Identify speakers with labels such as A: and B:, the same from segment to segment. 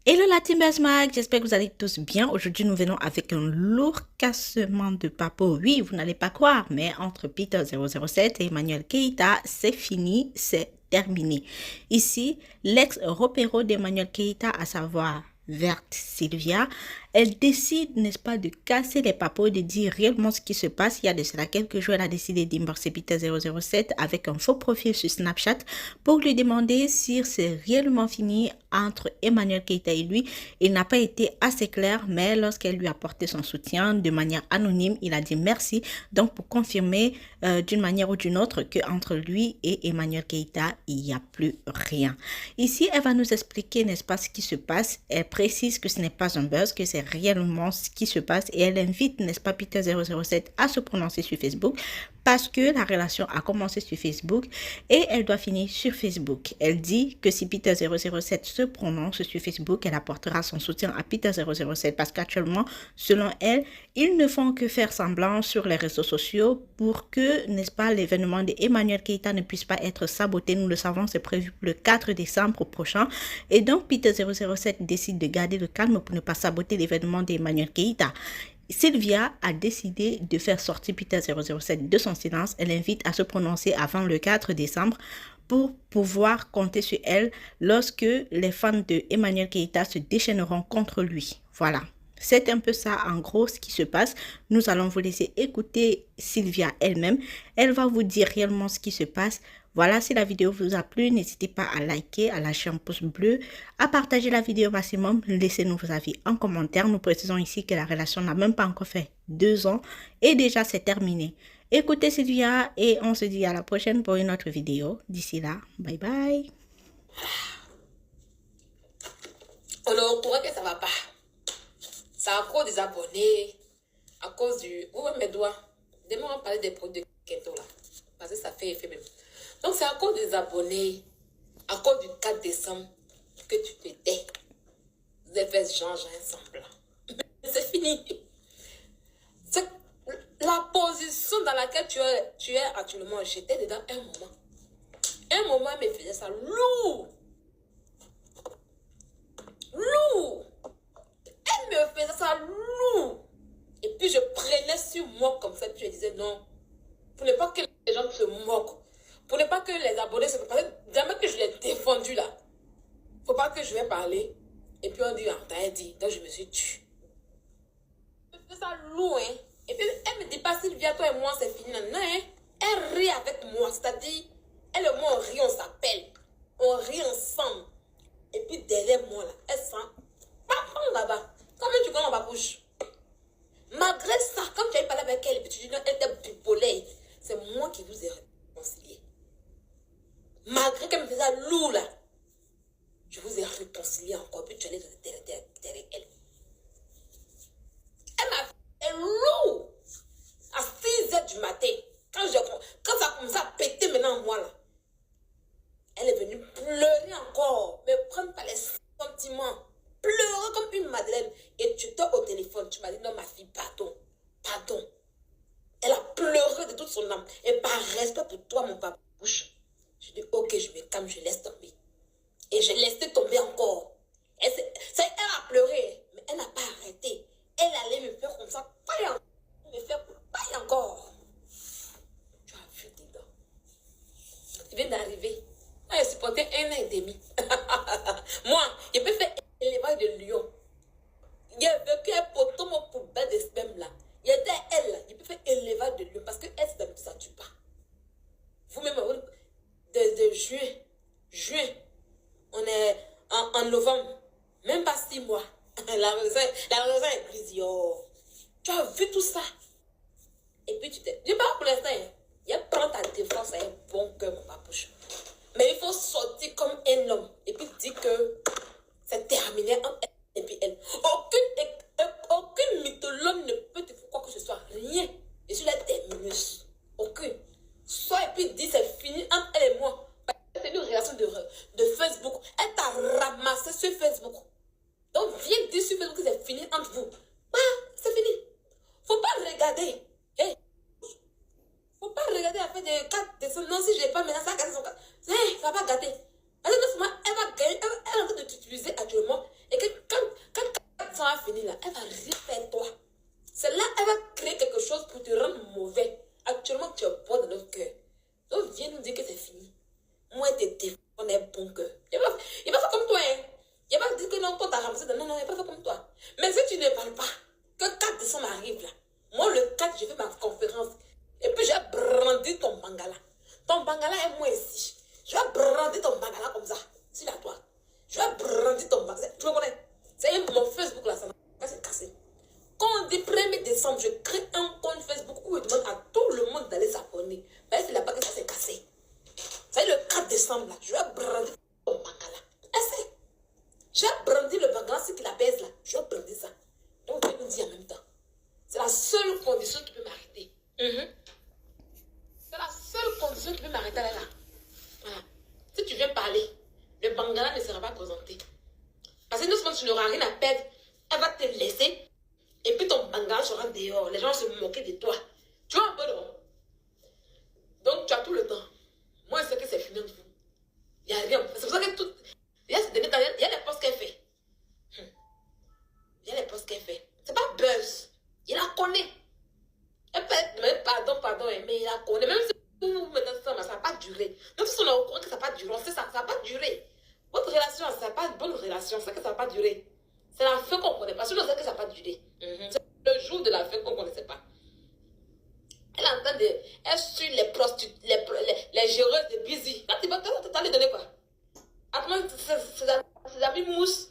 A: Hello la team Mag, j'espère que vous allez tous bien. Aujourd'hui, nous venons avec un lourd cassement de papo. Oui, vous n'allez pas croire, mais entre Peter 007 et Emmanuel Keita, c'est fini, c'est terminé. Ici, l'ex-repéro d'Emmanuel Keita, à savoir Verte Sylvia, elle décide, n'est-ce pas, de casser les papos, de dire réellement ce qui se passe. Il y a de cela quelques jours, elle a décidé d'imborcer Peter 007 avec un faux profil sur Snapchat pour lui demander si c'est réellement fini entre Emmanuel Keita et lui. Il n'a pas été assez clair, mais lorsqu'elle lui a apporté son soutien de manière anonyme, il a dit merci. Donc, pour confirmer d'une manière ou d'une autre qu'entre lui et Emmanuel Keita, il n'y a plus rien. Ici, elle va nous expliquer, n'est-ce pas, ce qui se passe. Elle précise que ce n'est pas un buzz, que c'est réellement ce qui se passe et elle invite, n'est-ce pas, Peter 007 à se prononcer sur Facebook parce que la relation a commencé sur Facebook et elle doit finir sur Facebook. Elle dit que si Peter 007 se prononce sur Facebook, elle apportera son soutien à Peter 007 parce qu'actuellement, selon elle, ils ne font que faire semblant sur les réseaux sociaux pour que, n'est-ce pas, l'événement d'Emmanuel Keita ne puisse pas être saboté. Nous le savons, c'est prévu pour le 4 décembre prochain. Et donc, Peter 007 décide de garder le calme pour ne pas saboter l'événement d'Emmanuel Keita. Sylvia a décidé de faire sortir Peter 007 de son silence. Elle invite à se prononcer avant le 4 décembre pour pouvoir compter sur elle lorsque les fans de Emmanuel Keita se déchaîneront contre lui. Voilà. C'est un peu ça en gros ce qui se passe. Nous allons vous laisser écouter Sylvia elle-même. Elle va vous dire réellement ce qui se passe. Voilà, si la vidéo vous a plu, n'hésitez pas à liker, à lâcher un pouce bleu, à partager la vidéo au maximum. Laissez-nous vos avis en commentaire. Nous précisons ici que la relation n'a même pas encore fait 2 ans et déjà c'est terminé. Écoutez Sylvia et on se dit à la prochaine pour une autre vidéo. D'ici là, bye bye.
B: On est au courant que ça va pas. C'est à cause des abonnés, à cause du... Où est mes doigts? Demain, on va parler des produits de Keto là. Parce que ça fait effet même. Donc, c'est à cause des abonnés, à cause du 4 décembre, que tu te tais. Vous avez fait ce genre ensemble. C'est fini. C'est la position dans laquelle tu es actuellement. J'étais dedans un moment. Un moment, elle me faisait ça lourd. Lourd. Elle me faisait ça lourd. Et puis je prenais sur moi comme ça. Puis je disais non. Pour ne pas que les gens se moquent. Pour ne pas que les abonnés se préparent. Jamais que je l'ai défendu là. Faut pas que je vais parler. Et puis on dit, ah, t'as dit. Donc je me suis tue. Elle me fait ça lourd, hein. Et puis elle me dit pas, Sylvia, toi et moi, c'est fini. Non, hein. Elle rit avec moi. C'est-à-dire, elle et moi, on rit, on s'appelle. On rit ensemble. Et puis derrière moi, là, elle sent. Là-bas. Comment tu connais ma bouche? Malgré ça, comme tu as parlé avec elle, tu dis non, elle était bipolaire. C'est moi qui vous ai réconcilié. Malgré qu'elle me faisait lourd là, je vous ai réconcilié encore. Puis tu allais derrière elle. Elle m'a fait lourd à 6 h du matin. Quand ça a commencé à péter maintenant moi là, elle est venue pleurer encore, me prendre par les sentiments. Pleurer comme une madeleine. Et tu étais au téléphone. Tu m'as dit, non, ma fille, pardon. Pardon. Elle a pleuré de toute son âme. Et par respect pour toi, mon papa, bouche. Je dis, ok, je me calme, je laisse tomber. Et je laissais tomber encore. Elle a pleuré, mais elle n'a pas arrêté. Elle allait me faire comme ça. Paille encore. Me faire paille encore. Tu as vu tes dents. Tu viens d'arriver. Elle supportait 1 an et demi. Moi, je peux faire élevage de lion. Il a vécu un poteau mon poubelle de sperme là. Il était elle là. Il peut faire élevage de lion parce que elle, c'est ça tue pas. Vous-même, de juin, on est en novembre. Même pas 6 mois. La raison est prise. Yo. Tu as vu tout ça. Et puis tu t'es. Je parle pour l'instant. Il prend ta défense à un bon cœur, mon papouche. Mais il faut sortir comme un homme. Et puis dire que c'est terminé entre elle et puis elle. Aucune mythologue ne peut te faire quoi que ce soit. Rien. Je suis la termineuse. Aucune. Soit et puis dire c'est fini entre elle et moi. C'est une relation de Facebook. Elle t'a ramassé sur Facebook. Donc viens dire sur Facebook que c'est fini entre vous. Ah, c'est fini. Faut pas regarder. Hey. Faut pas regarder la fin de 4 décembre. Non, si je n'ai pas maintenant, ça va gâter son cas. Ça va pas gâter. Elle va gagner. Elle est en train de t'utiliser actuellement. Et que elle va refaire toi. C'est là, elle va créer quelque chose pour te rendre mauvais. Actuellement, tu es bon dans notre cœur. Donc, viens nous dire que c'est fini. Moi, t'es défendu, on est bon cœur. Il va faire comme toi, hein. Il va dire que non, quand t'as ramassé, non, il va faire comme toi. Mais si tu ne parles pas, que 4 décembre arrive là, moi, le 4, je fais ma conférence. Et puis, j'ai brandi ton bangala. Ton bangala est moi ici. Je vais brandir ton bangala comme ça. C'est à toi. Je vais brandir ton bangala. Tu me connais? C'est mon Facebook là, ça s'est cassé. Quand on dit 1er décembre, je crée un compte Facebook où je demande à tout le monde d'aller s'abonner. Mais c'est là-bas que ça s'est cassé. C'est le 4 décembre là. Je vais brandir ton bangala. Essaye. Je vais brandir le bangala, ce qu'il abaisse là. Je vais brandir ça. Donc, je vais nous dire en même temps. C'est la seule condition qui peut m'arrêter. C'est la seule condition qui peut m'arrêter là. Voilà. Si tu viens parler, le bangala ne sera pas présenté. Parce que non seulement tu n'auras rien à perdre, elle va te laisser. Et puis ton bangala sera dehors. Les gens vont se moquer de toi. Tu vois un peu, non? Donc tu as tout le temps. Moi, je sais que c'est fini entre vous. Il n'y a rien. C'est pour ça que tout. Il y a les postes qu'elle fait. Il y a les postes qu'elle fait. C'est pas buzz. Il la connaît. Elle peut être, pardon, mais il la connaît. Même si vous mettez ça, ça n'a pas duré. Même si on est au courant que ça n'a pas duré, on sait ça n'a pas duré. Votre relation, ça n'a pas une bonne relation, c'est que ça n'a pas duré. C'est la fin qu'on ne connaît pas. Sinon, c'est que ça n'a pas duré. C'est le jour de la fin qu'on ne connaissait pas. Elle entend elle suit les prostituées, les géreuses de Busy. Quand tu vas t'allais donner quoi? Attends, ses amis mousse.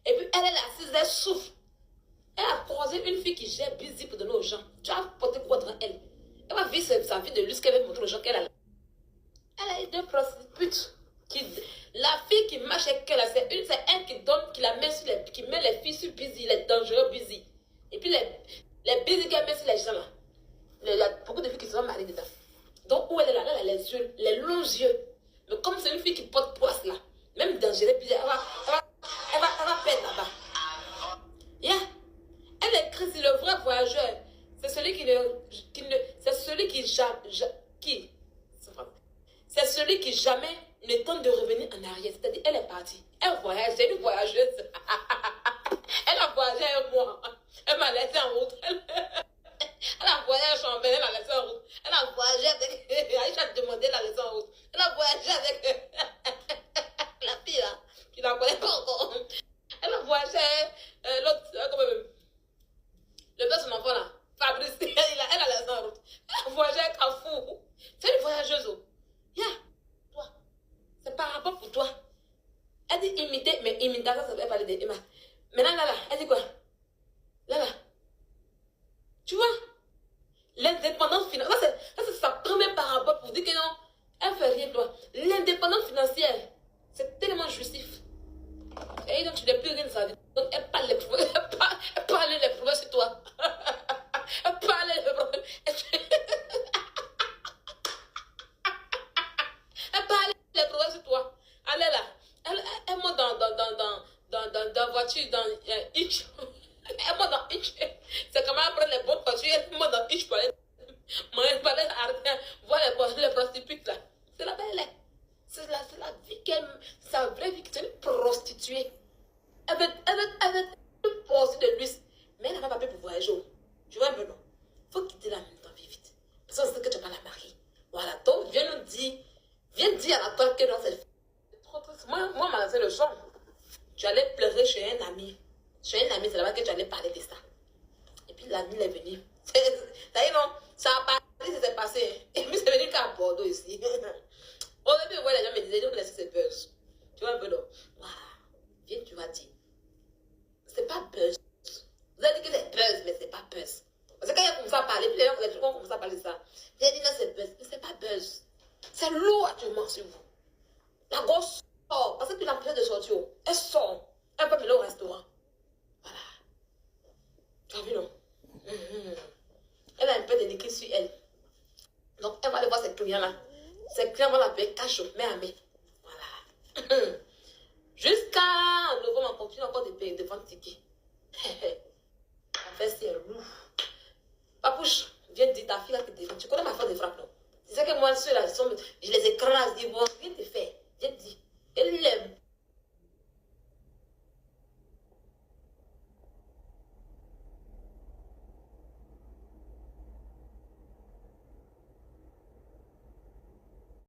B: Et puis elle est assise, elle souffre. Elle a croisé une fille qui gère Busy pour donner aux gens. Tu as porté quoi devant elle? Elle va vivre sa vie de luxe qu'elle veut montrer aux gens qu'elle a. Elle a eu deux prostituées. La fille qui marche avec elle, c'est elle qui donne, qui la met sur qui met les filles sur Busy, les dangereux Busy. Et puis les Busy qu'elle met sur les gens là. Il y a beaucoup de filles qui se sont mariées dedans. Donc où elle est là, elle a les yeux, les longs yeux. Mais comme c'est une fille qui porte poisse là, même dangereux Busy, elle va perdre là-bas. Yeah. Elle écrit sur le vrai voyageur. C'est celui c'est celui c'est celui qui jamais ne tente de revenir en arrière. C'est-à-dire, elle est partie. Elle voyage, c'est une voyageuse. Elle a voyagé avec moi. Elle m'a laissé en route. Elle a voyagé à Chambéry, elle m'a laissé en route. Elle a voyagé avec... Aïcha a demandé, elle a laissé en route. Elle a voyagé avec... La fille là, tu ne la connais pas encore. Elle a voyagé l'autre... Le père de son enfant là, Fabrice, elle a laissé en route. Elle a voyagé avec Kafou. C'est une voyageuse. Yeah. Toi. C'est par rapport pour toi. Elle dit imiter, mais imitation, ça veut parler de Emma. Maintenant, là, elle dit quoi? Là. Tu vois? L'indépendance financière. Ça, c'est sa première parabole pour dire que non, elle fait rien, toi. L'indépendance financière, c'est tellement jouissif. Et donc, tu n'as plus rien de sa vie. Donc, elle parle les problèmes. Elle parle les problèmes sur toi. Elle parle les problèmes. Elle parle les problèmes sur toi. Elle est là. Elle monte dans voiture, dans Hitch. Elle monte dans Hitch. C'est comment elle prend les bonnes voitures. Elle monte dans Hitch pour aller voir les prostituées là. C'est la belle. C'est la vie qu'elle. Sa vraie vie, c'est une prostituée. Elle veut une portion de lui. Mais elle n'a pas payé pour voyager. Tu vois un peu, non? Il faut quitter la même temps, vite. Parce que c'est que tu n'as pas la mariée. Voilà, donc viens nous dire. Viens dire à la toi que dans cette. C'est trop triste. Moi, ma c'est le son. Tu allais pleurer chez un ami. Chez un ami, c'est là-bas que tu allais parler de ça. Et puis l'ami est venu. Ça y est, non? Ça a parlé, ça s'est passé. Et puis c'est venu qu'à Bordeaux ici. Au début, ouais, les gens me disaient, donc laissez ces buzz. Tu vois un peu, non? Voilà. Viens, tu vas dire. C'est pas buzz. Vous avez dit que c'est buzz, mais c'est pas buzz. Parce que quand il a commencé à parler, puis les gens ont commencé à parler de ça. J'ai dit, non, c'est buzz, mais c'est pas buzz. C'est lourd actuellement sur vous. La gosse sort, parce que tu l'as empêché de sortir. Elle sort. Elle va venir au restaurant. Voilà. Tu as vu, non? Elle a un peu de liquide sur elle. Donc, elle va aller voir ses clients-là. Ses clients vont l'appeler cash main à main. Voilà. Jusqu'à novembre, on continue encore de payer, de vendre tickets. En fait, c'est lourd. Papouche, viens dire ta fille là que tu connais ma femme de frappe, non? Tu sais que moi, ceux-là, je les écrase, ils vont rien te faire. Viens dire. Elle l'aime.